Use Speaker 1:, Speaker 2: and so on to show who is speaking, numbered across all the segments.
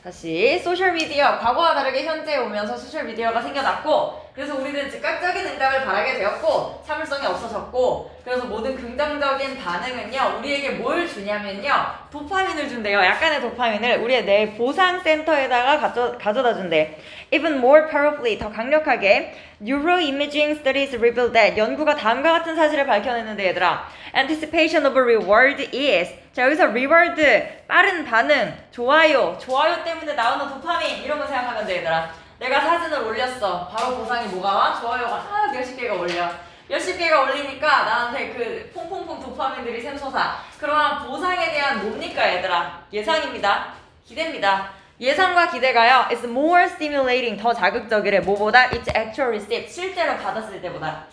Speaker 1: 다시 소셜미디어, 과거와 다르게 현재에 오면서 소셜미디어가 생겨났고, 그래서 우리는 즉각적인 응답을 바라게 되었고 참을성이 없어졌고, 그래서 모든 긍정적인 반응은요 우리에게 뭘 주냐면요 도파민을 준대요. 약간의 도파민을 우리의 뇌 보상센터에다가 가져다 준대. Even more powerfully, 더 강력하게 Neuroimaging studies reveal that, 연구가 다음과 같은 사실을 밝혀냈는데 얘들아, Anticipation of a reward is, 자 여기서 reward, 빠른 반응, 좋아요 때문에 나오는 도파민, 이런 거 생각하면 돼 얘들아. 내가 사진을 올렸어. 바로 보상이 뭐가 와? 좋아요가 몇십 개가 올려. 몇십 개가 올리니까 나한테 그 퐁퐁퐁 도파민들이 샘솟아. 그러면 보상에 대한 뭡니까 얘들아? 예상입니다. 기대입니다. 예상과 기대가요 it's more stimulating, 더 자극적이래. 뭐보다? it's actual receipt, 실제로 받았을 때보다.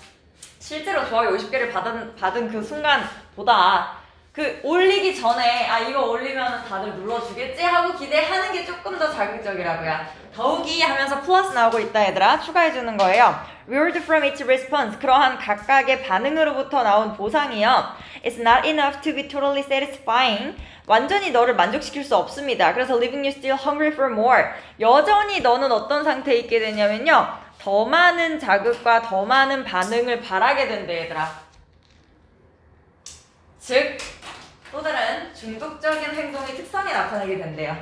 Speaker 1: 실제로 좋아요 50개를 받은 그 순간보다 그 올리기 전에 이거 올리면 다들 눌러주겠지 하고 기대하는 게 조금 더 자극적이라고요. 더욱이 하면서 플러스 나오고 있다 얘들아. 추가해주는 거예요. Reward from its response, 그러한 각각의 반응으로부터 나온 보상이요 It's not enough to be totally satisfying, 완전히 너를 만족시킬 수 없습니다. 그래서 leaving you still hungry for more, 여전히 너는 어떤 상태에 있게 되냐면요 더 많은 자극과 더 많은 반응을 바라게 된대 얘들아. 즉 또 다른 중독적인 행동의 특성이 나타나게 된대요.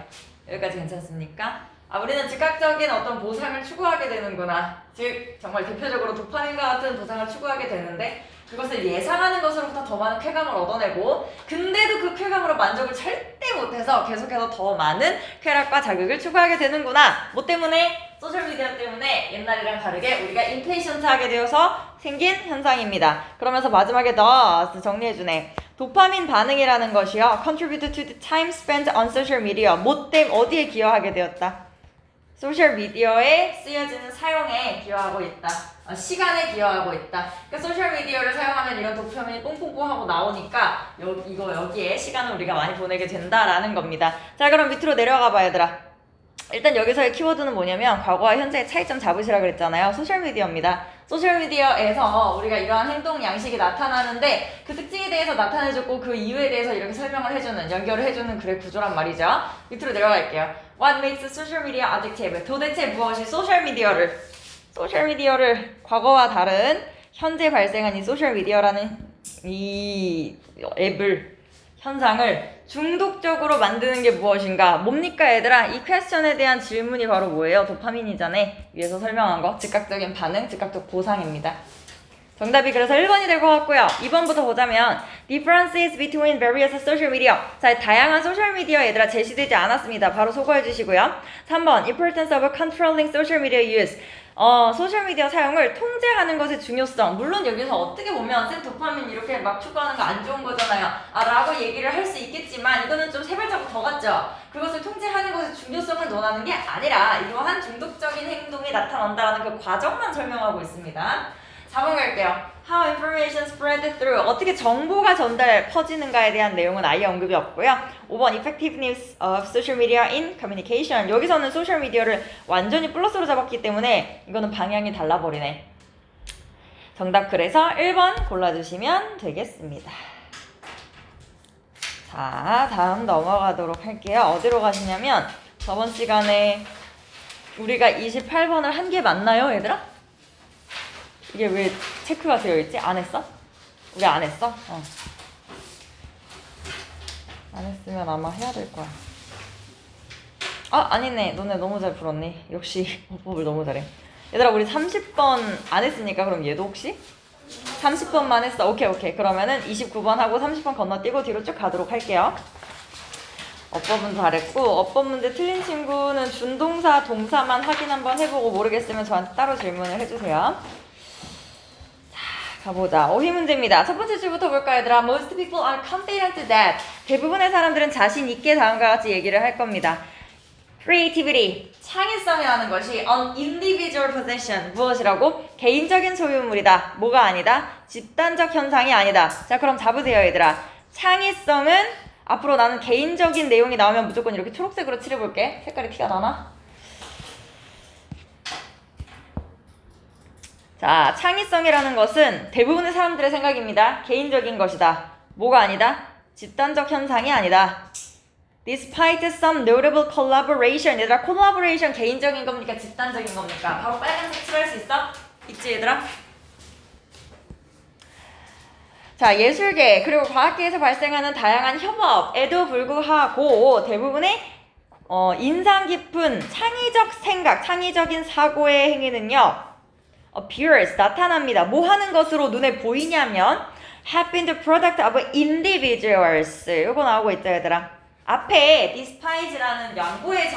Speaker 1: 여기까지 괜찮습니까? 우리는 즉각적인 어떤 보상을 추구하게 되는구나. 즉 정말 대표적으로 도파민과 같은 보상을 추구하게 되는데, 그것을 예상하는 것으로부터 더 많은 쾌감을 얻어내고, 근데도 그 쾌감으로 만족을 절대 못해서 계속해서 더 많은 쾌락과 자극을 추구하게 되는구나. 뭐 때문에? 소셜미디어 때문에 옛날이랑 다르게 우리가 임페이션트하게 되어서 생긴 현상입니다. 그러면서 마지막에 thus 정리해주네. 도파민 반응이라는 것이요 contribute to the time spent on social media, 뭐 때문에 어디에 기여하게 되었다? 소셜미디어에 쓰여지는 사용에 기여하고 있다. 시간에 기여하고 있다. 그러니까 소셜미디어를 사용하면 이런 도파민이 뽕뽕뽕 하고 나오니까 여기에 시간을 우리가 많이 보내게 된다라는 겁니다. 자 그럼 밑으로 내려가 봐 얘들아. 일단 여기서의 키워드는 뭐냐면 과거와 현재의 차이점 잡으시라 그랬잖아요. 소셜미디어입니다. 소셜미디어에서 우리가 이러한 행동 양식이 나타나는데 그 특징에 대해서 나타내줬고 그 이유에 대해서 이렇게 설명을 해주는, 연결을 해주는 글의 구조란 말이죠. 밑으로 내려갈게요. What makes social media addictive? 도대체 무엇이 소셜미디어를 과거와 다른 현재 발생한 이 소셜미디어라는 이 앱을, 현상을 중독적으로 만드는 게 무엇인가? 뭡니까 얘들아? 이 퀘스천에 대한 질문이 바로 뭐예요? 도파민이잖아. 위에서 설명한 거 즉각적인 반응, 즉각적 보상입니다. 정답이 그래서 1번이 될 것 같고요. 2번부터 보자면 differences between various social media, 자 다양한 소셜미디어 얘들아 제시되지 않았습니다. 바로 소거해 주시고요. 3번 importance of controlling social media use, 소셜미디어 사용을 통제하는 것의 중요성. 물론 여기서 어떻게 보면 쌤 도파민 이렇게 막 추구하는 거 안 좋은 거잖아요 라고 얘기를 할 수 있겠지만, 이거는 좀 세 발자국 더 갔죠. 그것을 통제하는 것의 중요성을 논하는 게 아니라 이러한 중독적인 행동이 나타난다는 그 과정만 설명하고 있습니다. 4번 갈게요. How information spread through, 어떻게 정보가 퍼지는가에 대한 내용은 아예 언급이 없고요. 5번 effectiveness of social media in communication, 여기서는 소셜미디어를 완전히 플러스로 잡았기 때문에 이거는 방향이 달라버리네. 정답 그래서 1번 골라주시면 되겠습니다. 자 다음 넘어가도록 할게요. 어디로 가시냐면 저번 시간에 우리가 28번을 한 게 맞나요 얘들아? 이게 왜 체크가 되어 있지? 안 했어? 우리 안 했어? 안 했으면 아마 해야 될 거야. 아니네. 너네 너무 잘 풀었네. 역시 어법을 너무 잘해. 얘들아 우리 30번 안 했으니까 그럼 얘도 혹시? 30번만 했어. 오케이. 그러면은 29번 하고 30번 건너뛰고 뒤로 쭉 가도록 할게요. 어법은 잘했고, 어법 문제 틀린 친구는 준동사, 동사만 확인 한번 해보고 모르겠으면 저한테 따로 질문을 해주세요. 가보자. 어휘 문제입니다. 첫 번째 줄부터 볼까요 얘들아? Most people are confident that, 대부분의 사람들은 자신 있게 다음과 같이 얘기를 할 겁니다. Creativity, 창의성이라는 것이 an individual possession, 무엇이라고? 개인적인 소유물이다. 뭐가 아니다? 집단적 현상이 아니다. 자 그럼 잡으세요 얘들아. 창의성은 앞으로 나는 개인적인 내용이 나오면 무조건 이렇게 초록색으로 칠해볼게. 색깔이 티가 나나? 자, 창의성이라는 것은 대부분의 사람들의 생각입니다. 개인적인 것이다. 뭐가 아니다? 집단적 현상이 아니다. Despite some notable collaboration. 얘들아, collaboration 개인적인 겁니까? 집단적인 겁니까? 바로 빨간색 칠할 수 있어? 있지 얘들아? 자, 예술계 그리고 과학계에서 발생하는 다양한 협업에도 불구하고 대부분의 인상 깊은 창의적 생각, 창의적인 사고의 행위는요, appears, 나타납니다. 뭐 하는 것으로 눈에 보이냐면 have been the product of individuals. 이거 나오고 있죠, 얘들아. 앞에 despise라는 양보의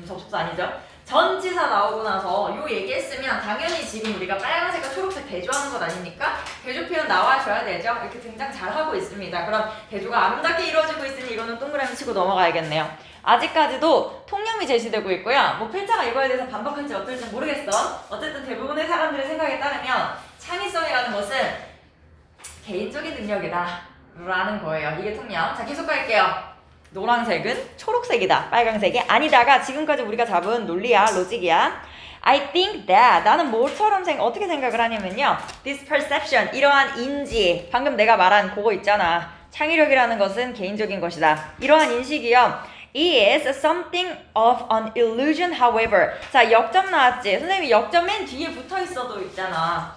Speaker 1: 접속사 아니죠? 전치사 나오고 나서 요 얘기했으면 당연히 지금 우리가 빨간색과 초록색 대조하는 것 아닙니까? 대조 표현 나와줘야 되죠? 이렇게 등장 잘하고 있습니다. 그럼 대조가 아름답게 이루어지고 있으니 이거는 동그라미 치고 넘어가야겠네요. 아직까지도 통념이 제시되고 있고요. 뭐 필자가 이거에 대해서 반박할지 어떨지 모르겠어. 어쨌든 대부분의 사람들의 생각에 따르면 창의성이라는 것은 개인적인 능력이다 라는 거예요. 이게 통념. 자, 계속 갈게요. 노란색은 초록색이다. 빨강색이 아니다가 지금까지 우리가 잡은 논리야, 로직이야. I think that 나는 뭐처럼 어떻게 생각을 하냐면요. This perception, 이러한 인지, 방금 내가 말한 그거 있잖아. 창의력이라는 것은 개인적인 것이다. 이러한 인식이요. is something of an illusion, however. 자, 역점 나왔지? 선생님이 역점 맨 뒤에 붙어 있어도 있잖아.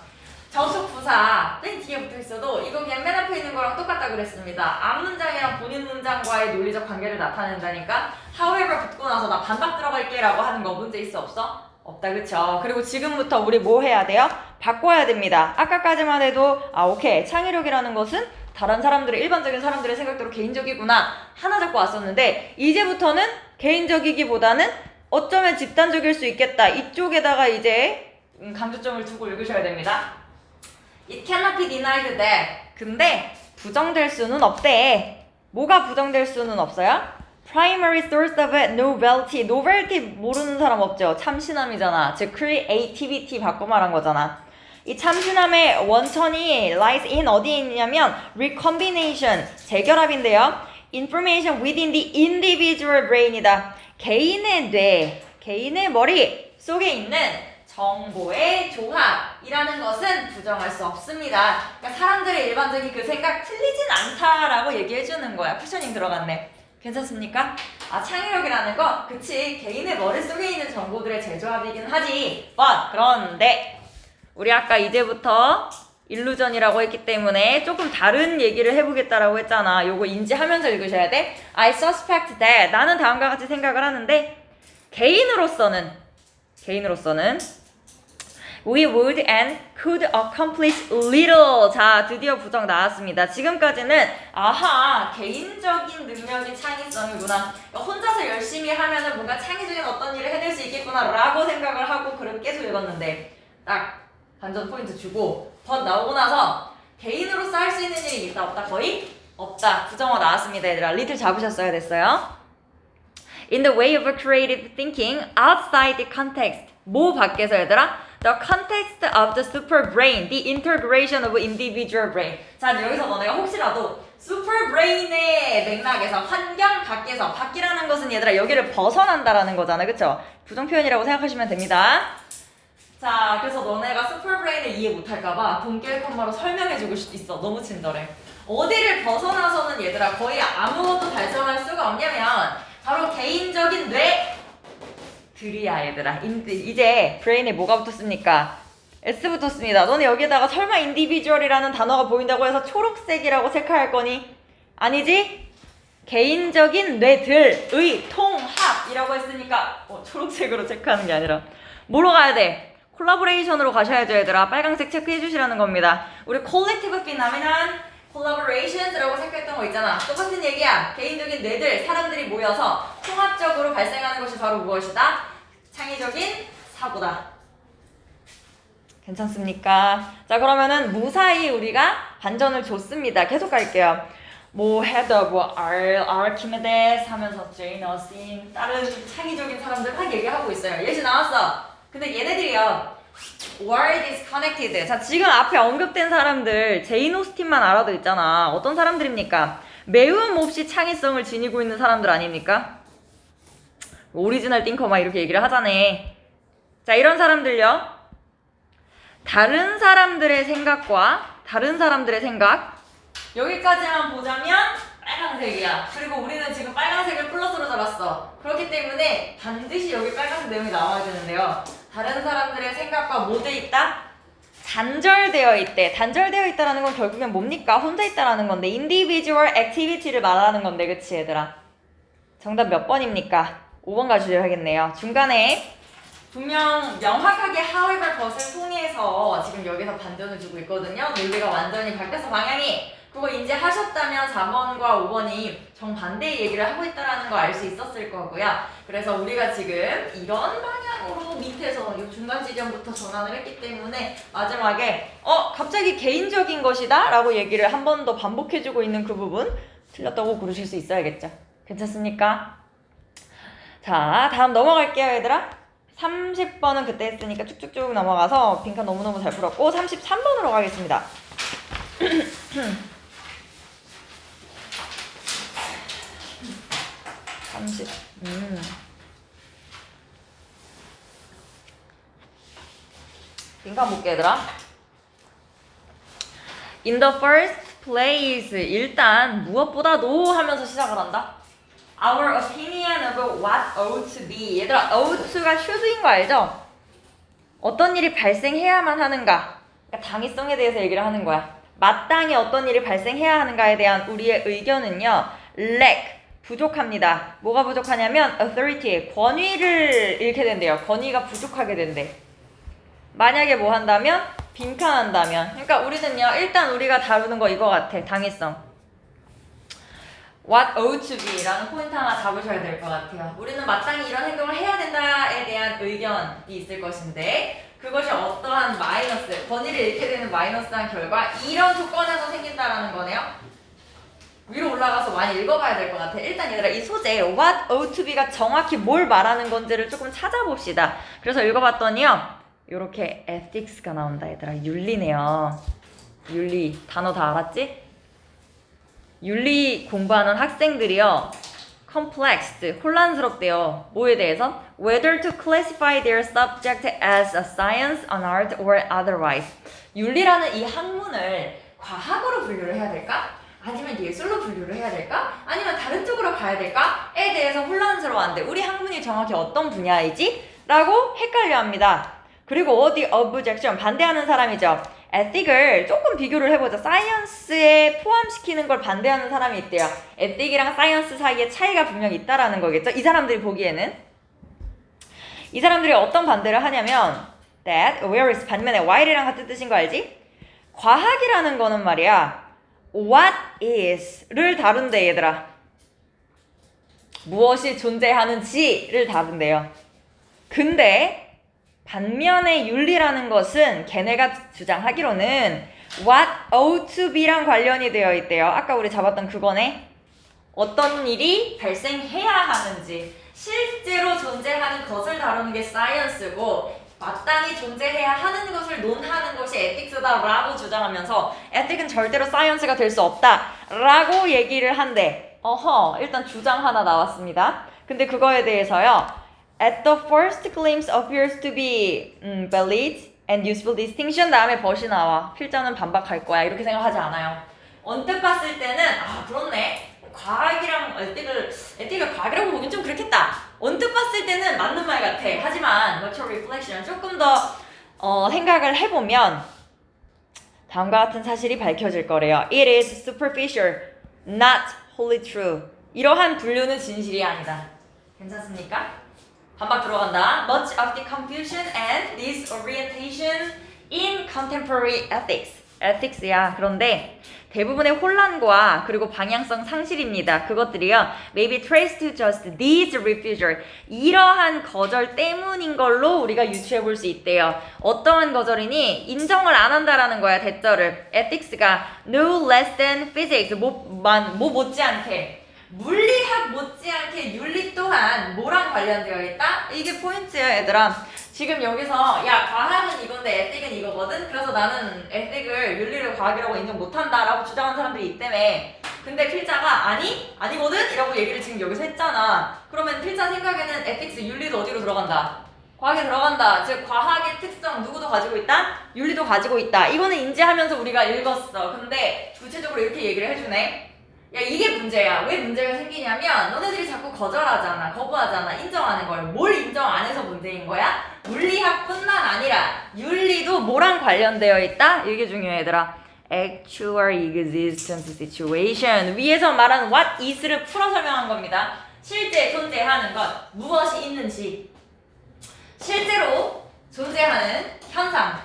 Speaker 1: 접속 부사 맨 뒤에 붙어 있어도 이거 그냥 맨 앞에 있는 거랑 똑같다 그랬습니다. 앞 문장이랑 본인 문장과의 논리적 관계를 나타낸다니까. however 붙고 나서 나 반박 들어갈게 라고 하는 거 문제 있어 없어? 없다, 그쵸? 그리고 지금부터 우리 뭐 해야 돼요? 바꿔야 됩니다. 아까까지만 해도 오케이, 창의력이라는 것은 다른 사람들의, 일반적인 사람들의 생각대로 개인적이구나 하나 잡고 왔었는데 이제부터는 개인적이기보다는 어쩌면 집단적일 수 있겠다. 이쪽에다가 이제 강조점을 두고 읽으셔야 됩니다. It cannot be denied that. 근데 부정될 수는 없대. 뭐가 부정될 수는 없어요? Primary source of novelty. novelty 모르는 사람 없죠? 참신함이잖아. 즉 creativity 바꿔 말한 거잖아. 이 참신함의 원천이 lies in 어디에 있냐면 recombination, 재결합인데요. information within the individual brain이다. 개인의 뇌, 개인의 머리 속에 있는 정보의 조합이라는 것은 부정할 수 없습니다. 그러니까 사람들의 일반적인 그 생각 틀리진 않다라고 얘기해주는 거야. 쿠셔닝 들어갔네. 괜찮습니까? 창의력이라는 거, 그치, 개인의 머릿속에 있는 정보들의 재조합이긴 하지. 그런데 우리 아까 이제부터 일루전이라고 했기 때문에 조금 다른 얘기를 해보겠다라고 했잖아. 요거 인지하면서 읽으셔야 돼. I suspect that. 나는 다음과 같이 생각을 하는데 개인으로서는 we would and could accomplish little. 자, 드디어 부정 나왔습니다. 지금까지는 개인적인 능력이 창의성이구나. 혼자서 열심히 하면은 뭔가 창의적인 어떤 일을 해낼 수 있겠구나 라고 생각을 하고 그렇게 계속 읽었는데 딱 반전 포인트 주고 나오고 나서 개인으로서 할 수 있는 일이 있다 없다? 거의 없다. 부정어 나왔습니다, 얘들아. 리틀 잡으셨어야 됐어요. In the way of creative thinking outside the context. 뭐 밖에서, 얘들아? The context of the super brain, the integration of individual brain. 자, 여기서 너네가 혹시라도 super brain의 맥락에서 환경 밖에서, 밖이라는 것은 얘들아 여기를 벗어난다라는 거잖아, 그쵸? 부정 표현이라고 생각하시면 됩니다. 자, 그래서 너네가 super brain을 이해 못할까봐 본격 컴마로 설명해주고 있어. 너무 친절해. 어디를 벗어나서는 얘들아 거의 아무것도 달성할 수가 없냐면 바로 개인적인 뇌들이야, 얘들아. 이제 브레인에 뭐가 붙었습니까? S 붙었습니다. 너네 여기에다가 설마 individual이라는 단어가 보인다고 해서 초록색이라고 체크할 거니? 아니지? 개인적인 뇌들의 통합이라고 했으니까 초록색으로 체크하는 게 아니라 뭐로 가야 돼? 콜라보레이션으로 가셔야죠, 얘들아. 빨강색 체크해 주시라는 겁니다. 우리 collective phenomenon, collaborations라고 생각했던 거 있잖아. 똑같은 얘기야. 개인적인 뇌들, 사람들이 모여서 통합적으로 발생하는 것이 바로 무엇이다? 창의적인 사고다. 괜찮습니까? 자, 그러면은 무사히 우리가 반전을 줬습니다. 계속 갈게요. head of Archimedes 하면서 Jane Austen, 다른 창의적인 사람들 막 얘기하고 있어요. 예시 나왔어. 근데 얘네들이요, world is connected. 자, 지금 앞에 언급된 사람들 제인 오스틴만 알아도 있잖아. 어떤 사람들입니까? 매움 없이 창의성을 지니고 있는 사람들 아닙니까? 오리지널 띵커 막 이렇게 얘기를 하잖아. 자, 이런 사람들요, 다른 사람들의 생각과 다른 사람들의 생각, 여기까지만 보자면 빨강색이야. 그리고 우리는 지금 빨강색을 플러스로 잡았어. 그렇기 때문에 반드시 여기 빨간색 내용이 나와야 되는데요. 다른 사람들의 생각과 뭐 돼 있다? 단절되어 있대. 단절되어 있다라는 건 결국엔 뭡니까? 혼자 있다라는 건데 individual activity를 말하는 건데 그치 얘들아? 정답 몇 번입니까? 5번 가주셔야겠네요. 중간에 분명 명확하게 however 것을 통해서 지금 여기서 반전을 주고 있거든요. 논리가 완전히 바뀌어서 방향이 그거 인지하셨다면 4번과 5번이 정반대의 얘기를 하고 있다는 거 알 수 있었을 거고요. 그래서 우리가 지금 이런 방향으로 밑에서 이 중간 지점부터 전환을 했기 때문에 마지막에 갑자기 개인적인 것이다 라고 얘기를 한 번 더 반복해주고 있는 그 부분 틀렸다고 고르실 수 있어야겠죠. 괜찮습니까? 자, 다음 넘어갈게요 얘들아. 30번은 그때 했으니까 쭉쭉쭉 넘어가서 빈칸 너무너무 잘 풀었고 33번으로 가겠습니다. 빈칸 볼게 얘들아. In the first place 일단 무엇보다도 하면서 시작을 한다. Our opinion about what ought to be. 얘들아 ought가 should인 거 알죠? 어떤 일이 발생해야만 하는가. 그러니까 당위성에 대해서 얘기를 하는 거야. 마땅히 어떤 일이 발생해야 하는가에 대한 우리의 의견은요. lack, 부족합니다. 뭐가 부족하냐면 authority, 권위를 잃게 된대요. 권위가 부족하게 된대. 만약에 뭐 한다면? 빈칸한다면. 그러니까 우리는요. 일단 우리가 다루는 거 이거 같아. 당위성. What ought to be 라는 포인트 하나 잡으셔야 될 것 같아요. 우리는 마땅히 이런 행동을 해야 된다에 대한 의견이 있을 것인데 그것이 어떠한 마이너스, 권위를 잃게 되는 마이너스한 결과 이런 조건에서 생긴다라는 거네요. 위로 올라가서 많이 읽어봐야 될 것 같아. 일단 얘들아 이 소재 What ought to be가 정확히 뭘 말하는 건지를 조금 찾아봅시다. 그래서 읽어봤더니요. 요렇게 ethics가 나온다 얘들아. 윤리네요. 윤리 단어 다 알았지? 윤리 공부하는 학생들이요. complexed, 혼란스럽대요. 뭐에 대해서? Whether to classify their subject as a science, an art, or otherwise. 윤리라는 이 학문을 과학으로 분류를 해야 될까? 아니면 예술로 분류를 해야 될까? 아니면 다른 쪽으로 가야 될까?에 대해서 혼란스러워한대. 우리 학문이 정확히 어떤 분야이지? 라고 헷갈려합니다. 그리고 어디 objection, 반대하는 사람이죠. ethic을 조금 비교를 해보자. 사이언스에 포함시키는 걸 반대하는 사람이 있대요. ethic이랑 사이언스 사이에 차이가 분명히 있다라는 거겠죠. 이 사람들이 보기에는. 이 사람들이 어떤 반대를 하냐면 that, whereas 반면에 while이랑 같은 뜻인 거 알지? 과학이라는 거는 말이야. what is를 다룬대 얘들아. 무엇이 존재하는지를 다룬대요. 근데 반면에 윤리라는 것은 걔네가 주장하기로는 what ought to be랑 관련이 되어 있대요. 아까 우리 잡았던 그거네. 어떤 일이 발생해야 하는지 실제로 존재하는 것을 다루는 게 사이언스고 마땅히 존재해야 하는 것을 논하는 것이 에틱스다라고 주장하면서 에틱은 절대로 사이언스가 될 수 없다라고 얘기를 한대. 일단 주장 하나 나왔습니다. 근데 그거에 대해서요. At the first glimpse appears to be valid and useful distinction 다음에 벗이 나와. 필자는 반박할 거야. 이렇게 생각하지 않아요. 언뜻 봤을 때는 그렇네. 과학이랑 에틱을 과학이라고 보긴 좀 그렇겠다. 언뜻 봤을 때는 맞는 말 같아. 하지만 mature reflection 조금 더 생각을 해보면 다음과 같은 사실이 밝혀질 거래요. It is superficial, not wholly true. 이러한 분류는 진실이 아니다. 괜찮습니까? 반박 들어간다. Much of the confusion and disorientation in contemporary ethics. ethics야. 그런데 대부분의 혼란과 그리고 방향성 상실입니다. 그것들이요. Maybe traced to just these refusal. 이러한 거절 때문인 걸로 우리가 유추해 볼 수 있대요. 어떠한 거절이니? 인정을 안 한다라는 거야. 대절을. ethics가 no less than physics. 못지않게. 물리학 못지않게 윤리 또한 뭐랑 관련되어 있다? 이게 포인트야 얘들아. 지금 여기서 야 과학은 이건데 에틱은 이거거든? 그래서 나는 에틱을 윤리를 과학이라고 인정 못한다 라고 주장하는 사람들이 있다며. 근데 필자가 아니거든? 이라고 얘기를 지금 여기서 했잖아. 그러면 필자 생각에는 에틱스 윤리도 어디로 들어간다? 과학에 들어간다. 즉 과학의 특성 누구도 가지고 있다? 윤리도 가지고 있다. 이거는 인지하면서 우리가 읽었어. 근데 구체적으로 이렇게 얘기를 해주네. 야 이게 문제야. 왜 문제가 생기냐면 너네들이 자꾸 거절하잖아, 거부하잖아, 인정하는 걸. 뭘 인정 안 해서 문제인 거야? 물리학뿐만 아니라 윤리도 뭐랑 관련되어 있다? 이게 중요해 얘들아. Actual existence situation. 위에서 말한 what is를 풀어 설명한 겁니다. 실제 존재하는 것, 무엇이 있는지, 실제로 존재하는 현상,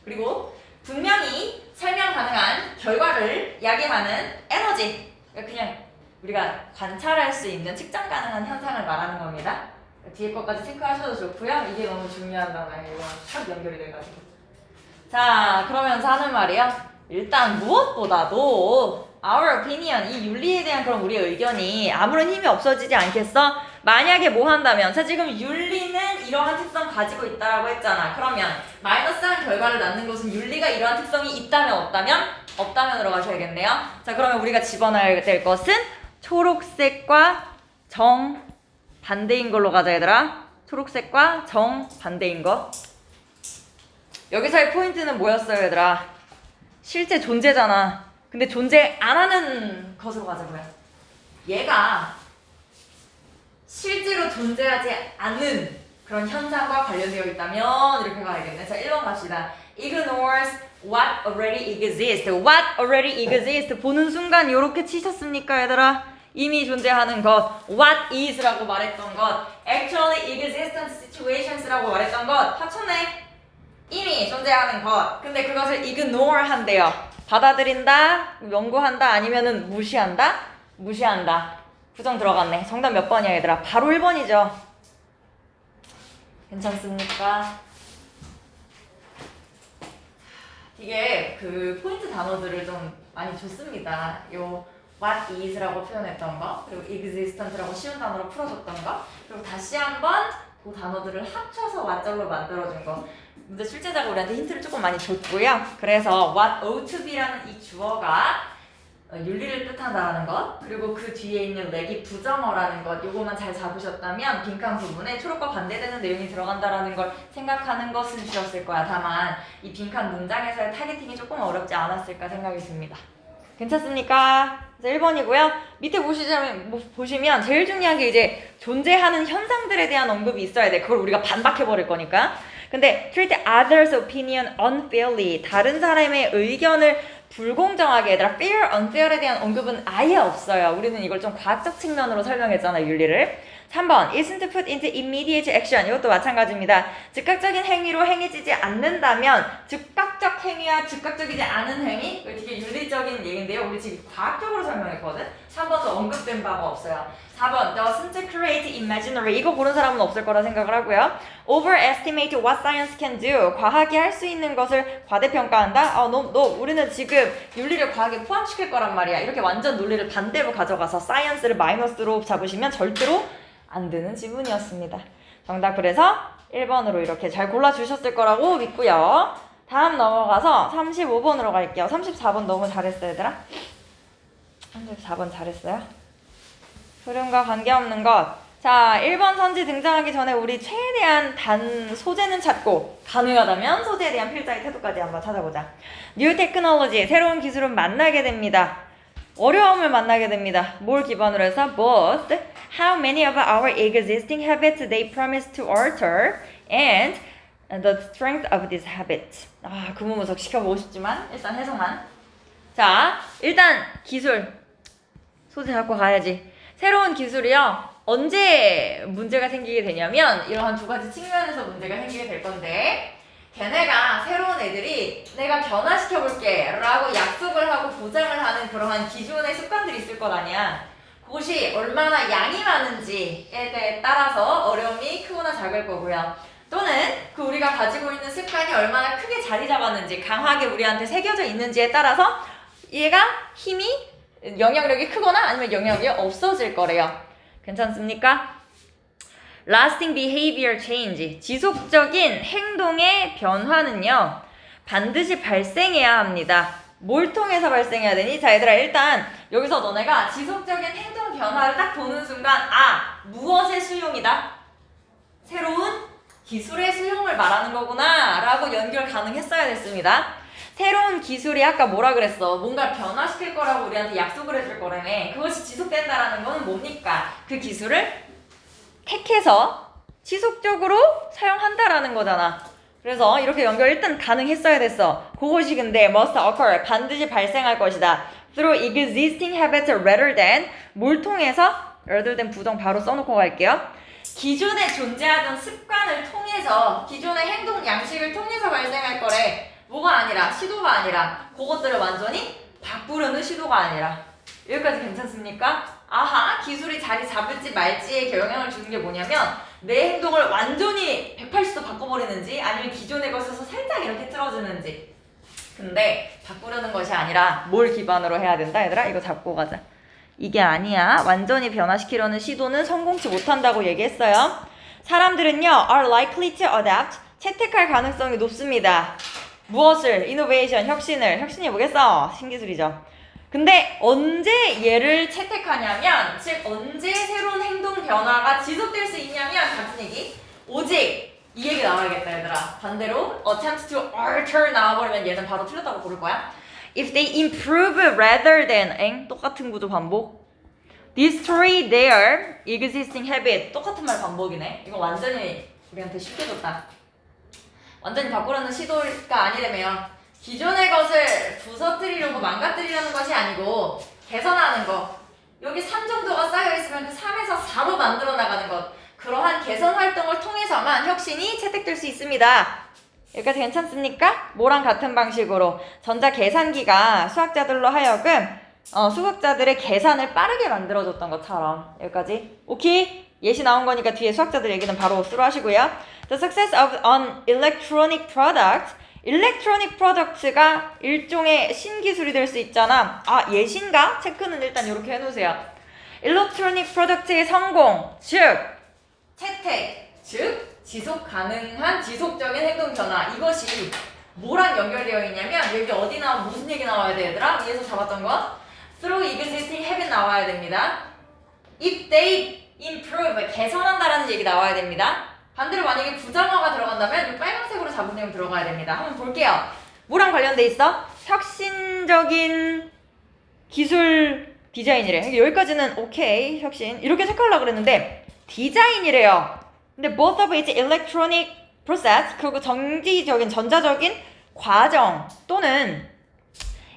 Speaker 1: 그리고 분명히 설명 가능한 결과를 야기하는 에너지. 그냥 우리가 관찰할 수 있는 측정 가능한 현상을 말하는 겁니다. 뒤에 것까지 체크하셔도 좋고요. 이게 너무 중요한 단어예요. 이거 탁 연결이 돼가지고. 자, 그러면서 하는 말이야. 일단 무엇보다도 our opinion, 이 윤리에 대한 그런 우리의 의견이 아무런 힘이 없어지지 않겠어? 만약에 뭐 한다면, 자 지금 윤리는 이러한 특성 가지고 있다라고 했잖아. 그러면 마이너스한 결과를 낳는 것은 윤리가 이러한 특성이 있다면 없다면? 없다면으로 가셔야겠네요. 자 그러면 우리가 집어넣어야 될 것은 초록색과 정 반대인 걸로 가자 얘들아. 초록색과 정 반대인 거. 여기서의 포인트는 뭐였어요 얘들아? 실제 존재잖아. 근데 존재 안 하는 것으로 가자고요. 얘가 실제로 존재하지 않는 그런 현상과 관련되어 있다면 이렇게 가야겠네. 자 1번 갑시다. Ignores what already exists. What already exists. 보는 순간 이렇게 치셨습니까 얘들아? 이미 존재하는 것. What is라고 말했던 것. Actually existent situations라고 말했던 것. 합쳤네. 이미 존재하는 것. 근데 그것을 ignore 한대요. 받아들인다, 연구한다, 아니면은 무시한다? 무시한다. 부정 들어갔네. 정답 몇 번이야 얘들아? 바로 1번이죠. 괜찮습니까? 이게 그 포인트 단어들을 좀 많이 줬습니다. 요 what is라고 표현했던 거, 그리고 existent라고 쉬운 단어로 풀어줬던 거, 그리고 다시 한번 그 단어들을 합쳐서 what절로 만들어준 거. 근데 출제자가 우리한테 힌트를 조금 많이 줬고요. 그래서 what ought to be라는 이 주어가 윤리를 뜻한다는 것, 그리고 그 뒤에 있는 렉이 부정어라는 것, 요거만 잘 잡으셨다면 빈칸 부분에 초록과 반대되는 내용이 들어간다라는 걸 생각하는 것은 쉬웠을 거야. 다만 이 빈칸 문장에서의 타겟팅이 조금 어렵지 않았을까 생각이 듭니다. 괜찮습니까? 그래서 1번이고요. 밑에 보시면 제일 중요한 게 이제 존재하는 현상들에 대한 언급이 있어야 돼. 그걸 우리가 반박해버릴 거니까. 근데 treat others' opinion unfairly. 다른 사람의 의견을 불공정하게, 얘들아 fair, unfair에 대한 언급은 아예 없어요. 우리는 이걸 좀 과학적 측면으로 설명했잖아, 윤리를. 3번 isn't put into immediate action. 이것도 마찬가지입니다. 즉각적인 행위로 행해지지 않는다면 즉각적 행위와 즉각적이지 않은 행위, 이거 되게 윤리적인 얘기인데요. 우리 지금 과학적으로 설명했거든. 3번도 언급된 바가 없어요. 4번 doesn't create imaginary. 이거 고른 사람은 없을 거라 생각을 하고요. overestimate what science can do. 과학이 할 수 있는 것을 과대평가한다. 우리는 지금 윤리를 과학에 포함시킬 거란 말이야. 이렇게 완전 논리를 반대로 가져가서 science를 마이너스로 잡으시면 절대로 안 되는 지문이었습니다. 정답 그래서 1번으로 이렇게 잘 골라주셨을 거라고 믿고요. 다음 넘어가서 35번으로 갈게요. 34번 너무 잘했어요 얘들아. 34번 잘했어요. 흐름과 관계없는 것. 자, 1번 선지 등장하기 전에 우리 최대한 소재는 찾고 가능하다면 소재에 대한 필자의 태도까지 한번 찾아보자. New technology, 새로운 기술은 만나게 됩니다. 어려움을 만나게 됩니다. 뭘 기반으로 해서? Both how many of our existing habits they promise to alter and the strength of this habit. 구문분석 시켜보고 싶지만 일단 해석만. 자, 일단 기술. 소재 잡고 가야지. 새로운 기술이요. 언제 문제가 생기게 되냐면 이러한 두 가지 측면에서 문제가 생기게 될 건데, 걔네가 새로운 애들이 내가 변화시켜볼게 라고 약속을 하고 보장을 하는 그러한 기존의 습관들이 있을 것 아니야. 그것이 얼마나 양이 많은지에 따라서 어려움이 크거나 작을 거고요. 또는 그 우리가 가지고 있는 습관이 얼마나 크게 자리 잡았는지, 강하게 우리한테 새겨져 있는지에 따라서 얘가 힘이, 영향력이 크거나 아니면 영향력이 없어질 거래요. 괜찮습니까? Lasting behavior change. 지속적인 행동의 변화는요, 반드시 발생해야 합니다. 뭘 통해서 발생해야 되니? 자, 얘들아, 일단 여기서 너네가 지속적인 행동 변화를 딱 보는 순간, 무엇의 수용이다? 새로운 기술의 수용을 말하는 거구나 라고 연결 가능했어야 됐습니다. 새로운 기술이 아까 뭐라 그랬어? 뭔가 변화시킬 거라고 우리한테 약속을 해줄 거라며. 그것이 지속된다라는 건 뭡니까? 그 기술을 택해서 지속적으로 사용한다라는 거잖아. 그래서 이렇게 연결 일단 가능했어야 됐어. 그것이 근데 must occur, 반드시 발생할 것이다. through existing habits rather than, 뭘 통해서? rather than 부정 바로 써놓고 갈게요. 기존에 존재하던 습관을 통해서, 기존의 행동 양식을 통해서 발생할 거래. 뭐가 아니라, 시도가 아니라, 그것들을 완전히 바꾸려는 시도가 아니라. 여기까지 괜찮습니까? 아하, 기술이 자리 잡을지 말지에 영향을 주는 게 뭐냐면 내 행동을 완전히 180도 바꿔버리는지 아니면 기존의 것에서 살짝 이렇게 틀어주는지. 근데 바꾸려는 것이 아니라 뭘 기반으로 해야 된다 얘들아? 이거 잡고 가자. 이게 아니야. 완전히 변화시키려는 시도는 성공치 못한다고 얘기했어요. 사람들은요 are likely to adapt, 채택할 가능성이 높습니다. 무엇을? innovation, 혁신을. 혁신이 뭐겠어? 신기술이죠. 근데 언제 얘를 채택하냐면, 즉 언제 새로운 행동 변화가 지속될 수 있냐면 같은 얘기. 오직 이 얘기 나와야겠다 얘들아. 반대로 attempt to alter 나와버리면 얘는 바로 틀렸다고 고를 거야. If they improve rather than, 똑같은 구조 반복. destroy their existing habit, 똑같은 말 반복이네. 이거 완전히 우리한테 쉽게 줬다. 완전히 바꾸려는 시도가 아니라며 기존의 것을 부서뜨리려고 망가뜨리려는 것이 아니고 개선하는 것. 여기 3 정도가 쌓여있으면 그 3에서 4로 만들어 나가는 것. 그러한 개선 활동을 통해서만 혁신이 채택될 수 있습니다. 여기까지 괜찮습니까? 뭐랑 같은 방식으로 전자 계산기가 수학자들로 하여금 수학자들의 계산을 빠르게 만들어줬던 것처럼. 여기까지 오케이? 예시 나온 거니까 뒤에 수학자들 얘기는 바로 쓰러 하시고요. The success of an electronic product, 일렉트로닉 프로덕트가 일종의 신기술이 될 수 있잖아. 아, 예신가? 체크는 일단 이렇게 해놓으세요. 일렉트로닉 프로덕트의 성공, 즉 채택, 즉 지속 가능한 지속적인 행동 변화. 이것이 뭐랑 연결되어 있냐면 여기 어디 나와 무슨 얘기 나와야 돼 얘들아? 위에서 잡았던 거 through existing habit 나와야 됩니다. If they improve, 개선한다라는 얘기 나와야 됩니다. 반대로 만약에 부정어가 들어간다면 이 빨간색으로 잡은 내용 들어가야 됩니다. 한번 볼게요. 뭐랑 관련돼 있어? 혁신적인 기술 디자인이래. 여기까지는 오케이, 혁신. 이렇게 체크하려고 그랬는데 디자인이래요. 근데 both of its electronic process, 그리고 전기적인, 전자적인 과정 또는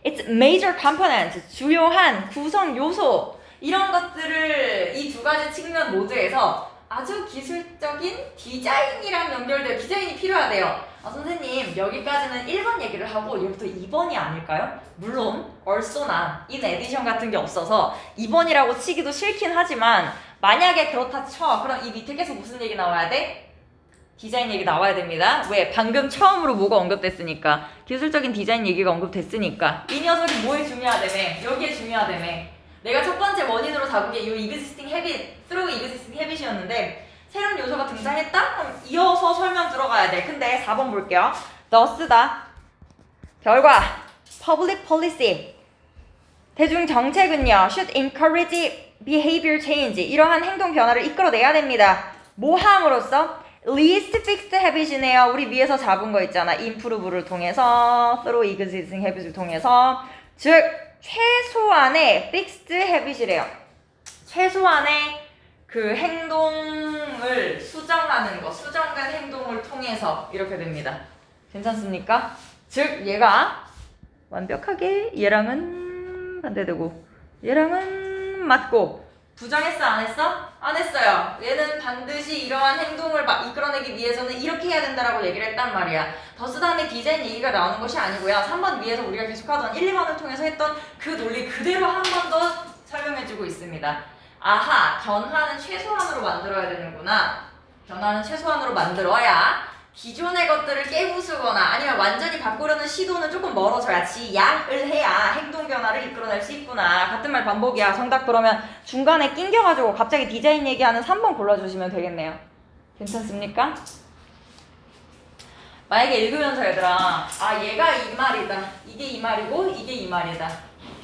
Speaker 1: its major components, 주요한 구성 요소, 이런 것들을 이 두 가지 측면 모두에서 아주 기술적인 디자인이랑 연결돼요. 디자인이 필요하대요. 아, 선생님 여기까지는 1번 얘기를 하고 여기부터 2번이 아닐까요? 물론 얼쏘나 인 에디션 같은 게 없어서 2번이라고 치기도 싫긴 하지만 만약에 그렇다 쳐. 그럼 이 밑에 계속 무슨 얘기 나와야 돼? 디자인 얘기 나와야 됩니다. 왜? 방금 처음으로 뭐가 언급됐으니까. 기술적인 디자인 얘기가 언급됐으니까. 이 녀석이 뭐에 중요하다며? 여기에 중요하다며. 내가 첫 번째 원인으로 잡은 게 이 existing habit, through existing habit이었는데 새로운 요소가 등장했다? 그럼 이어서 설명 들어가야 돼. 근데 4번 볼게요. thus다. 결과 public policy, 대중정책은요 should encourage behavior change, 이러한 행동 변화를 이끌어내야 됩니다. 뭐 함으로써? least fixed habit이네요. 우리 위에서 잡은 거 있잖아. improve를 통해서, through existing habit을 통해서, 즉 최소한의 fixed habit이래요. 최소한의 그 행동을 수정하는 거, 수정된 행동을 통해서 이렇게 됩니다. 괜찮습니까? 즉 얘가 완벽하게 얘랑은 반대되고 얘랑은 맞고. 부정했어 안 했어? 안 했어요. 얘는 반드시 이러한 행동을 이끌어내기 위해서는 이렇게 해야 된다라고 얘기를 했단 말이야. 더스 다음에 디자인 얘기가 나오는 것이 아니고요. 3번 위에서 우리가 계속하던 1, 2번을 통해서 했던 그 논리 그대로 한 번 더 설명해주고 있습니다. 아하, 변화는 최소한으로 만들어야 되는구나. 변화는 최소한으로 만들어야 기존의 것들을 깨부수거나 아니면 완전히 바꾸려는 시도는 조금 멀어져야 지양을 해야 행동 변화를 이끌어낼 수 있구나. 같은 말 반복이야. 정답 그러면 중간에 낑겨가지고 갑자기 디자인 얘기하는 3번 골라주시면 되겠네요. 괜찮습니까? 만약에 읽으면서 얘들아, 아 얘가 이 말이다, 이게 이 말이고 이게 이 말이다.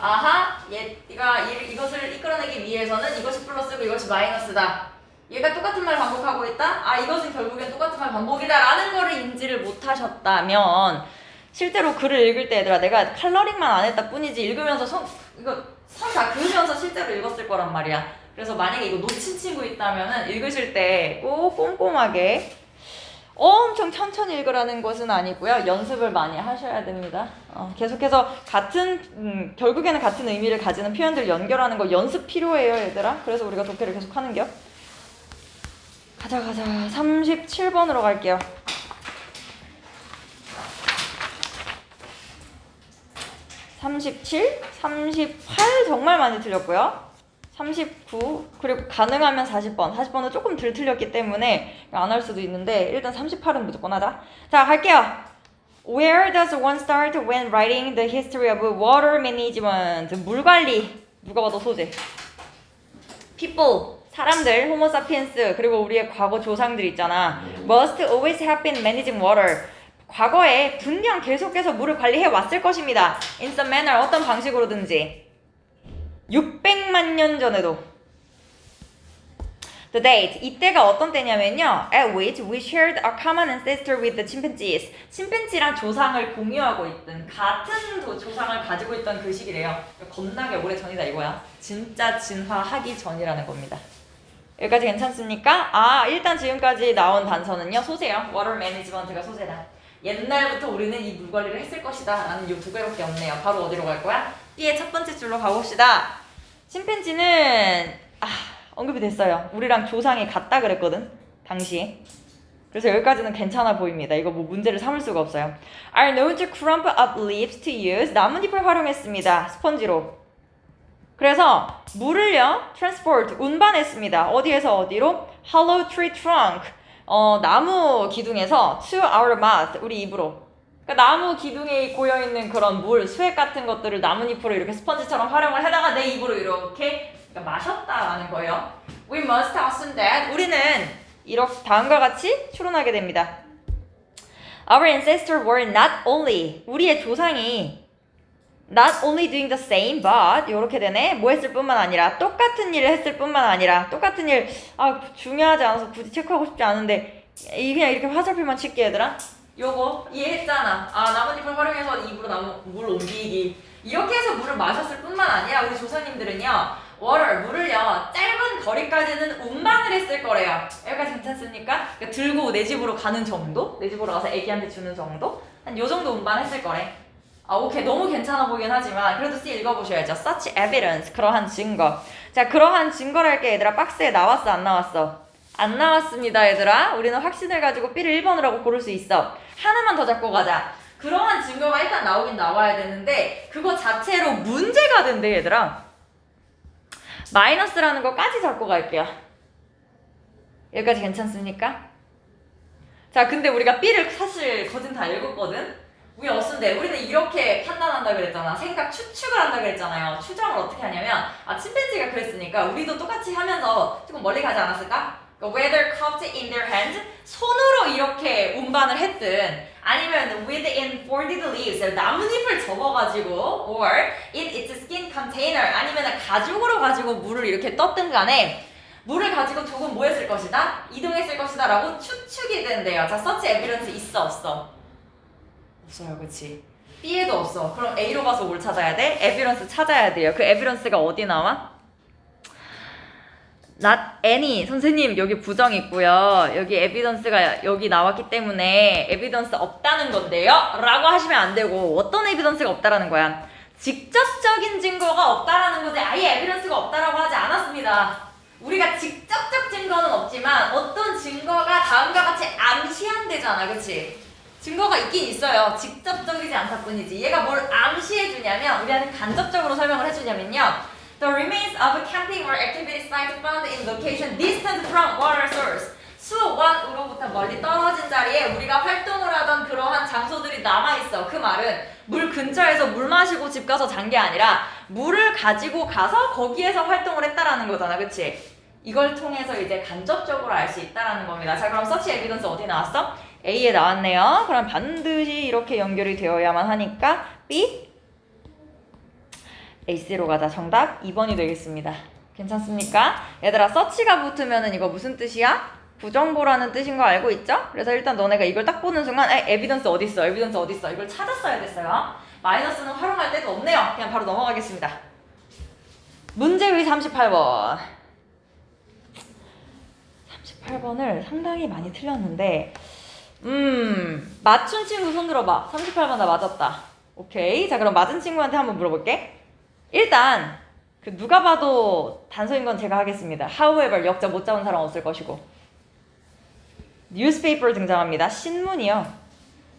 Speaker 1: 아하, 얘가 이것을 이끌어내기 위해서는 이것이 플러스고 이것이 마이너스다. 얘가 똑같은 말 반복하고 있다? 아 이것은 결국엔 똑같은 말 반복이다 라는 거를 인지를 못하셨다면 실제로 글을 읽을 때 얘들아 내가 컬러링만 안 했다 뿐이지 읽으면서 이거 선 다 그으면서 실제로 읽었을 거란 말이야. 그래서 만약에 이거 놓친 친구 있다면은 읽으실 때 꼭 꼼꼼하게 엄청 천천히 읽으라는 것은 아니고요. 연습을 많이 하셔야 됩니다. 계속해서 결국에는 같은 의미를 가지는 표현들 연결하는 거 연습 필요해요, 얘들아. 그래서 우리가 독해를 계속 하는겨. 가자. 37번으로 갈게요. 37, 38 정말 많이 틀렸고요. 39 그리고 가능하면 40번 40번은 조금 덜 틀렸기 때문에 안 할 수도 있는데 일단 38은 무조건 하자. 자 갈게요. Where does one start when writing the history of water management? 물관리 누가 봐도 소재. People 사람들 Homo sapiens 그리고 우리의 과거 조상들 있잖아. Must always have been managing water. 과거에 분명 계속해서 물을 관리해 왔을 것입니다. In some manner 어떤 방식으로든지. 600만 년 전에도. The date 이때가 어떤 때냐면요. At which we shared a common ancestor with the chimpanzees. 침팬지랑 조상을 공유하고 있던 같은 조상을 가지고 있던 그 시기래요. 겁나게 오래 전이다 이거야. 진짜 진화하기 전이라는 겁니다. 여기까지 괜찮습니까? 일단 지금까지 나온 단서는요. 소재요. Water management가 소재다. 옛날부터 우리는 이 물 관리를 했을 것이다 라는 요 두 개밖에 없네요. 바로 어디로 갈 거야? B의 첫 번째 줄로 가봅시다. 침팬지는 언급이 됐어요. 우리랑 조상이 같다 그랬거든 당시에. 그래서 여기까지는 괜찮아 보입니다. 이거 뭐 문제를 삼을 수가 없어요. Are known to crumple up leaves to use. 나뭇잎을 활용했습니다. 스펀지로. 그래서 물을요 transport 운반했습니다. 어디에서 어디로? Hollow tree trunk 나무 기둥에서 to our mouth 우리 입으로. 그러니까 나무 기둥에 고여있는 그런 물, 수액 같은 것들을 나뭇잎으로 이렇게 스펀지처럼 활용을 해다가 내 입으로 이렇게 마셨다라는 거예요. We must assume that 우리는 이렇게 다음과 같이 추론하게 됩니다. Our ancestors were not only 우리의 조상이 not only doing the same but 이렇게 되네. 뭐 했을 뿐만 아니라 똑같은 일을 했을 뿐만 아니라 똑같은 일 중요하지 않아서 굳이 체크하고 싶지 않은데 그냥 이렇게 화살표만 칠게 얘들아. 요거 이해했잖아. 나뭇잎을 활용해서 입으로 물 옮기기. 이렇게 해서 물을 마셨을 뿐만 아니라 우리 조상님들은요 water, 물을요 짧은 거리까지는 운반을 했을 거래요. 여기까지 괜찮습니까? 그러니까 들고 내 집으로 가는 정도? 내 집으로 가서 애기한테 주는 정도? 한 요 정도 운반했을 거래. 오케이. 너무 괜찮아 보이긴 하지만 그래도 C 읽어보셔야죠. Such evidence, 그러한 증거. 자, 그러한 증거랄게 얘들아. 박스에 나왔어 안 나왔어? 안 나왔습니다 얘들아. 우리는 확신을 가지고 B를 1번으로 고를 수 있어. 하나만 더 잡고 가자. 그러한 증거가 일단 나오긴 나와야 되는데 그거 자체로 문제가 된대 얘들아. 마이너스라는 거까지 잡고 갈게요. 여기까지 괜찮습니까? 자, 근데 우리가 B를 사실 거진 다 읽었거든? 우리 어순데 우리는 이렇게 판단한다 그랬잖아. 생각 추측을 한다 그랬잖아요. 추정을 어떻게 하냐면 침팬지가 그랬으니까 우리도 똑같이 하면서 조금 멀리 가지 않았을까? Whether cupped in their hands 손으로 이렇게 운반을 했든 아니면 within folded leaves 나뭇잎을 접어가지고 or in its skin container 아니면 가죽으로 가지고 물을 이렇게 떴든 간에 물을 가지고 조금 뭐 했을 것이다? 이동했을 것이다 라고 추측이 된대요. 자, such evidence 있어 없어? 없어요. 그치? B에도 없어. 그럼 A로 가서 뭘 찾아야 돼? evidence 찾아야 돼요. 그 evidence가 어디 나와? not any. 선생님 여기 부정 있고요. 여기 evidence가 여기 나왔기 때문에 evidence 없다는 건데요? 라고 하시면 안 되고 어떤 evidence가 없다라는 거야? 직접적인 증거가 없다라는 거지 아예 evidence가 없다라고 하지 않았습니다. 우리가 직접적 증거는 없지만 어떤 증거가 다음과 같이 암시한대잖아. 그치? 증거가 있긴 있어요. 직접적이지 않다 뿐이지. 얘가 뭘 암시해주냐면 우리한테 간접적으로 설명을 해주냐면요. The remains of a camping or activity site found in location distant from water source. 수원으로부터 멀리 떨어진 자리에 우리가 활동을 하던 그러한 장소들이 남아있어. 그 말은 물 근처에서 물 마시고 집 가서 잔 게 아니라 물을 가지고 가서 거기에서 활동을 했다라는 거잖아. 그치? 이걸 통해서 이제 간접적으로 알 수 있다라는 겁니다. 자, 그럼 서치 에비던스 어디 나왔어? A에 나왔네요. 그럼 반드시 이렇게 연결이 되어야만 하니까 B AC로 가자. 정답 2번이 되겠습니다. 괜찮습니까? 얘들아 서치가 붙으면은 이거 무슨 뜻이야? 부정보라는 뜻인 거 알고 있죠? 그래서 일단 너네가 이걸 딱 보는 순간 에비던스 어딨어? 에비던스 어딨어? 이걸 찾았어야 됐어요. 마이너스는 활용할 데도 없네요. 그냥 바로 넘어가겠습니다. 문제의 38번. 38번을 상당히 많이 틀렸는데 맞춘 친구 손 들어봐. 38번 나 맞았다. 오케이. 자, 그럼 맞은 친구한테 한번 물어볼게. 일단 그 누가 봐도 단서인 건 제가 하겠습니다. However, 역자 못 잡은 사람 없을 것이고. newspaper 등장합니다. 신문이요.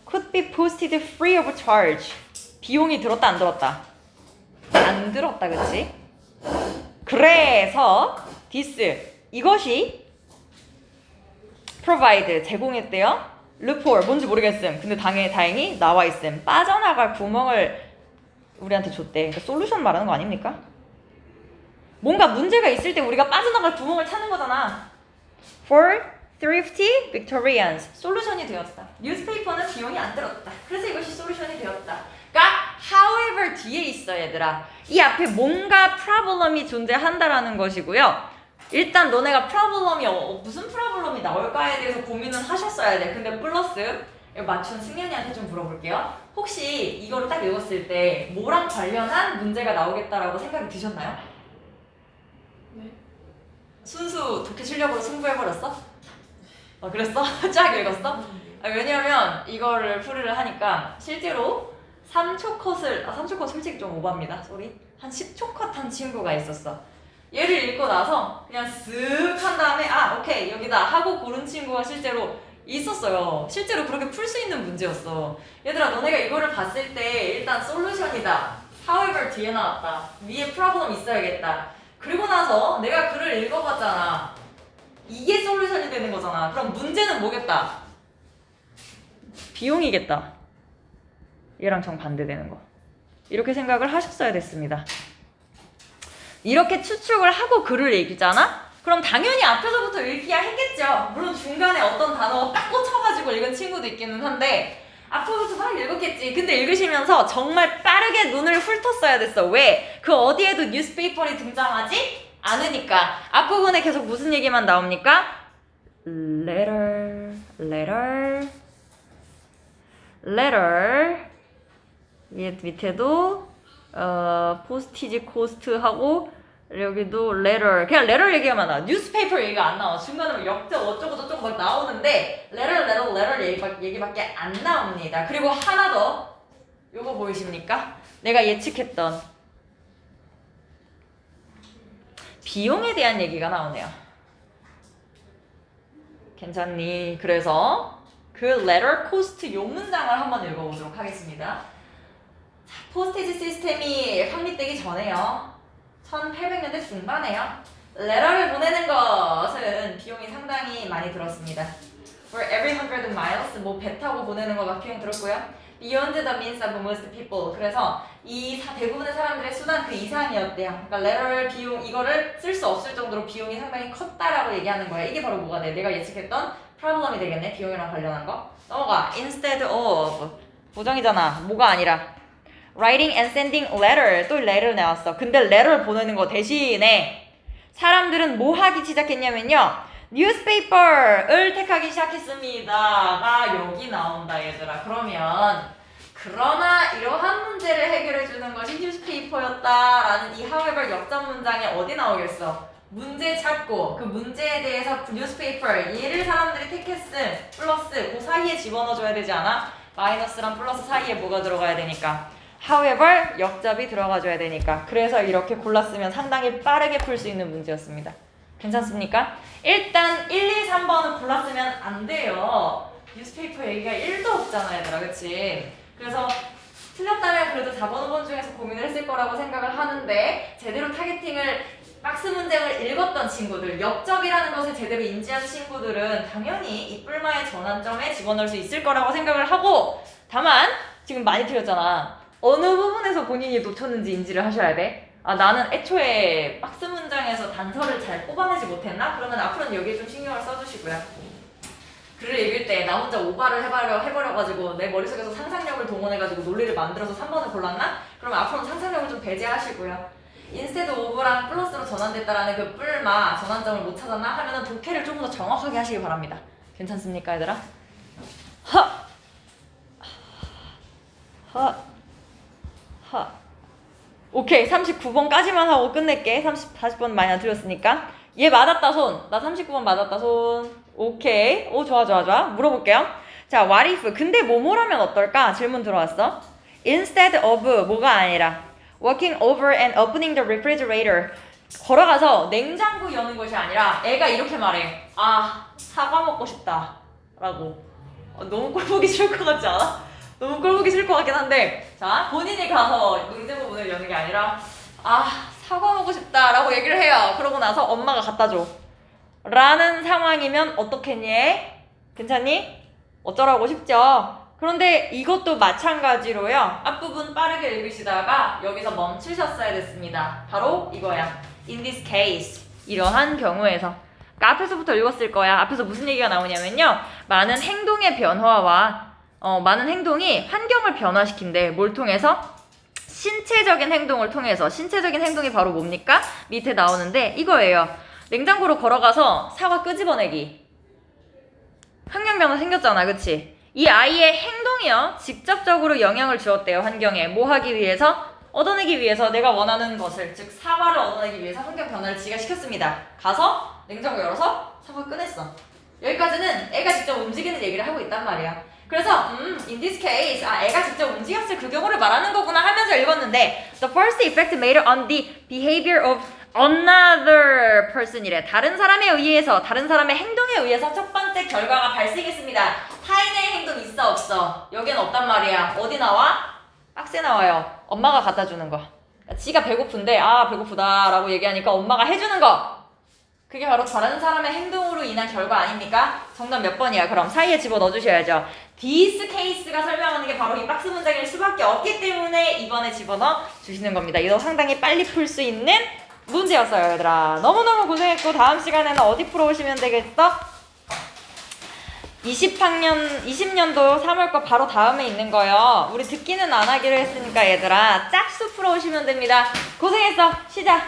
Speaker 1: could be posted free of charge. 비용이 들었다 안 들었다? 안 들었다, 그치? 그래서 this 이것이 provide 제공했대요. loophole 뭔지 모르겠음. 근데 다행히 나와 있음. 빠져나갈 구멍을 우리한테 줬대. 그러니까 솔루션 말하는 거 아닙니까? 뭔가 문제가 있을 때 우리가 빠져나갈 구멍을 찾는 거잖아. For thrifty Victorians 솔루션이 되었다. 뉴스페이퍼는 비용이 안 들었다. 그래서 이것이 솔루션이 되었다. 그러니까 however 뒤에 있어 얘들아. 이 앞에 뭔가 problem이 존재한다라는 것이고요. 일단 너네가 problem이 무슨 problem이 나올까에 대해서 고민은 하셨어야 돼. 근데 플러스 맞춘 승현이한테 좀 물어볼게요. 혹시 이거를 딱 읽었을 때 뭐랑 관련한 문제가 나오겠다라고 생각이 드셨나요?
Speaker 2: 네.
Speaker 1: 순수 독해 실력으로 승부해버렸어? 그랬어? 쫙 읽었어? 왜냐면 이거를 풀이를 하니까 실제로 3초 컷을 3초 컷 솔직히 좀 오버합니다. 소리. 한 10초 컷 한 친구가 있었어. 얘를 읽고 나서 그냥 쓱 한 다음에 오케이 여기다 하고 고른 친구가 실제로 있었어요. 실제로 그렇게 풀 수 있는 문제였어. 얘들아 너네가 이거를 봤을 때 일단 솔루션이다. however 뒤에 나왔다. 위에 problem 있어야겠다. 그리고 나서 내가 글을 읽어봤잖아. 이게 솔루션이 되는 거잖아. 그럼 문제는 뭐겠다? 비용이겠다. 얘랑 정반대되는 거. 이렇게 생각을 하셨어야 됐습니다. 이렇게 추측을 하고 글을 읽잖아? 그럼 당연히 앞에서부터 읽기야 했겠죠. 물론 중간에 어떤 단어가 딱 꽂혀가지고 읽은 친구도 있기는 한데 앞에서부터 막 읽었겠지. 근데 읽으시면서 정말 빠르게 눈을 훑었어야 됐어. 왜? 그 어디에도 뉴스페이퍼이 등장하지 않으니까. 앞부분에 계속 무슨 얘기만 나옵니까? letter 밑에도 포스티지 코스트하고 여기도 letter 그냥 letter 얘기가 나와. 뉴스페이퍼 얘기가 안 나와. 중간에 역자 어쩌고 저쩌고 막 나오는데 letter 얘기밖에 안 나옵니다. 그리고 하나 더 요거 보이십니까? 내가 예측했던 비용에 대한 얘기가 나오네요. 괜찮니? 그래서 그 letter cost 요 문장을 한번 읽어보도록 하겠습니다. 포스티지 시스템이 확립되기 전에요. 1800년대 중반에요. 레터를 보내는 것은 비용이 상당히 많이 들었습니다. For every 100 miles, 배 타고 보내는 거가 비용 들었고요. Beyond the means of most people. 그래서 이 대부분의 사람들의 수단 그 이상이었대요. 그러니까 레터를 비용 이거를 쓸 수 없을 정도로 비용이 상당히 컸다라고 얘기하는 거예요. 이게 바로 뭐가 돼? 내가 예측했던 problem이 되겠네. 비용이랑 관련한 거. 넘어가. Instead of 보정이잖아. 뭐가 아니라. Writing and sending letter. 또 letter 나왔어. 근데 letter를 보내는 거 대신에 사람들은 뭐 하기 시작했냐면요. newspaper을 택하기 시작했습니다가 여기 나온다 얘들아. 그러나 이러한 문제를 해결해 주는 것이 newspaper였다라는 이 however 역전 문장에 어디 나오겠어? 문제 찾고 그 문제에 대해서 newspaper 얘를 사람들이 택했음 플러스 그 사이에 집어넣어줘야 되지 않아? 마이너스랑 플러스 사이에 뭐가 들어가야 되니까 however 역잡이 들어가줘야 되니까. 그래서 이렇게 골랐으면 상당히 빠르게 풀 수 있는 문제였습니다. 괜찮습니까? 일단 1, 2, 3번은 골랐으면 안 돼요. 뉴스페이퍼 얘기가 1도 없잖아 얘들아. 그치? 그래서 틀렸다면 그래도 4번, 5번 중에서 고민을 했을 거라고 생각을 하는데 제대로 타겟팅을 박스 문장을 읽었던 친구들, 역접이라는 것을 제대로 인지한 친구들은 당연히 이 뿔마의 전환점에 집어넣을 수 있을 거라고 생각을 하고 다만 지금 많이 틀렸잖아. 어느 부분에서 본인이 놓쳤는지 인지를 하셔야 돼. 나는 애초에 박스 문장에서 단서를 잘 뽑아내지 못했나? 그러면 앞으로는 여기에 좀 신경을 써주시고요. 글을 읽을 때 나 혼자 오바를 해버려가지고 내 머릿속에서 상상력을 동원해가지고 논리를 만들어서 3번을 골랐나? 그러면 앞으로는 상상력을 좀 배제하시고요. instead of랑 플러스로 전환됐다라는 그 뿔마 전환점을 못 찾았나 하면은 독해를 조금 더 정확하게 하시기 바랍니다. 괜찮습니까, 얘들아? 오케이, 39번까지만 하고 끝낼게. 40번 많이 안 틀렸으니까. 얘 맞았다, 손. 나 39번 맞았다, 손. 오케이. 오, 좋아. 물어볼게요. 자, what if. 근데 뭐뭐라면 어떨까? 질문 들어왔어. Instead of 뭐가 아니라 walking over and opening the refrigerator. 걸어가서 냉장고 여는 것이 아니라 애가 이렇게 말해. 아, 사과 먹고 싶다. 라고. 너무 꼴보기 싫을 것 같지 않아? 너무 꼴보기 싫을 것 같긴 한데, 자, 본인이 가서 냉장고 문을 여는 게 아니라, 아, 사과 먹고 싶다 라고 얘기를 해요. 그러고 나서 엄마가 갖다 줘. 라는 상황이면 어떻겠니? 괜찮니? 어쩌라고 싶죠? 그런데 이것도 마찬가지로요. 앞부분 빠르게 읽으시다가 여기서 멈추셨어야 됐습니다. 바로 이거야. In this case. 이러한 경우에서. 그러니까 앞에서부터 읽었을 거야. 앞에서 무슨 얘기가 나오냐면요. 많은 행동의 변화와 많은 행동이 환경을 변화시킨대. 뭘 통해서? 신체적인 행동을 통해서. 신체적인 행동이 바로 뭡니까? 밑에 나오는데 이거예요. 냉장고로 걸어가서 사과 끄집어내기. 환경 변화 생겼잖아, 그치? 이 아이의 행동이요. 직접적으로 영향을 주었대요, 환경에. 뭐 하기 위해서? 얻어내기 위해서 내가 원하는 것을, 즉 사과를 얻어내기 위해서 환경 변화를 지가 시켰습니다. 가서 냉장고 열어서 사과 꺼냈어. 여기까지는 애가 직접 움직이는 얘기를 하고 있단 말이야. 그래서 in this case, 애가 직접 움직였을 그 경우를 말하는 거구나 하면서 읽었는데 the first effect made on the behavior of another person이래. 다른 사람에 의해서, 다른 사람의 행동에 의해서 첫 번째 결과가 발생했습니다. 타인의 행동 있어 없어? 여기는 없단 말이야. 어디 나와? 박스에 나와요. 엄마가 갖다 주는 거. 그러니까 지가 배고픈데 배고프다 라고 얘기하니까 엄마가 해주는 거. 그게 바로 다른 사람의 행동으로 인한 결과 아닙니까? 정답 몇 번이야? 그럼 사이에 집어넣어 주셔야죠. this case가 설명하는 게 바로 이 박스 문장일 수밖에 없기 때문에 이번에 집어넣어 주시는 겁니다. 이거 상당히 빨리 풀 수 있는 문제였어요, 얘들아. 너무너무 고생했고 다음 시간에는 어디 풀어오시면 되겠어? 20년도 3월 거 바로 다음에 있는 거요. 우리 듣기는 안 하기로 했으니까 얘들아 짝수 풀어오시면 됩니다. 고생했어. 시작.